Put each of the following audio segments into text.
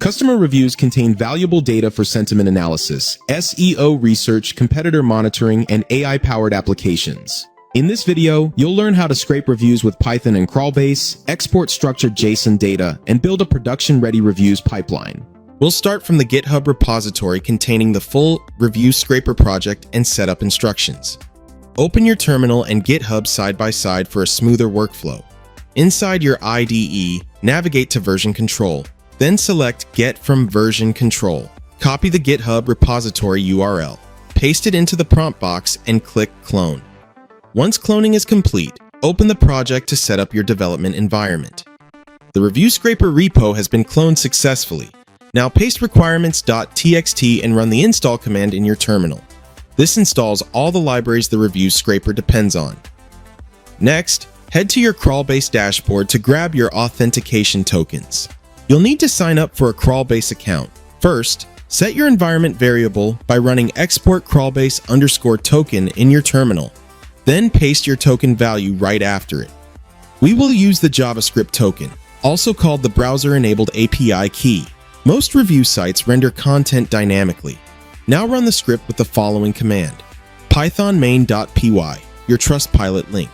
Customer reviews contain valuable data for sentiment analysis, SEO research, competitor monitoring, and AI-powered applications. In this video, you'll learn how to scrape reviews with Python and Crawlbase, export structured JSON data, and build a production-ready reviews pipeline. We'll start from the GitHub repository containing the full review scraper project and setup instructions. Open your terminal and GitHub side by side for a smoother workflow. Inside your IDE, navigate to version control. Then select Get from Version Control. Copy the GitHub repository URL. Paste it into the prompt box and click Clone. Once cloning is complete, open the project to set up your development environment. The Review Scraper repo has been cloned successfully. Now paste requirements.txt and run the install command in your terminal. This installs all the libraries the Review Scraper depends on. Next, head to your Crawlbase dashboard to grab your authentication tokens. You'll need to sign up for a Crawlbase account. First, set your environment variable by running export crawlbase_token in your terminal. Then paste your token value right after it. We will use the JavaScript token, also called the browser-enabled API key. Most review sites render content dynamically. Now run the script with the following command: Python main.py, your Trustpilot link.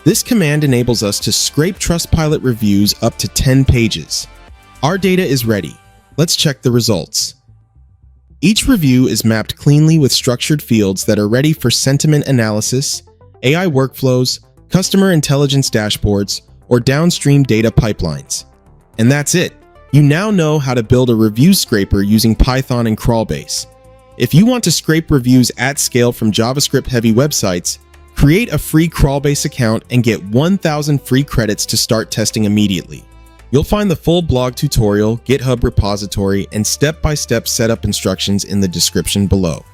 This command enables us to scrape Trustpilot reviews up to 10 pages. Our data is ready. Let's check the results. Each review is mapped cleanly with structured fields that are ready for sentiment analysis, AI workflows, customer intelligence dashboards, or downstream data pipelines. And that's it. You now know how to build a review scraper using Python and Crawlbase. If you want to scrape reviews at scale from JavaScript-heavy websites, create a free Crawlbase account and get 1,000 free credits to start testing immediately. You'll find the full blog tutorial, GitHub repository, and step-by-step setup instructions in the description below.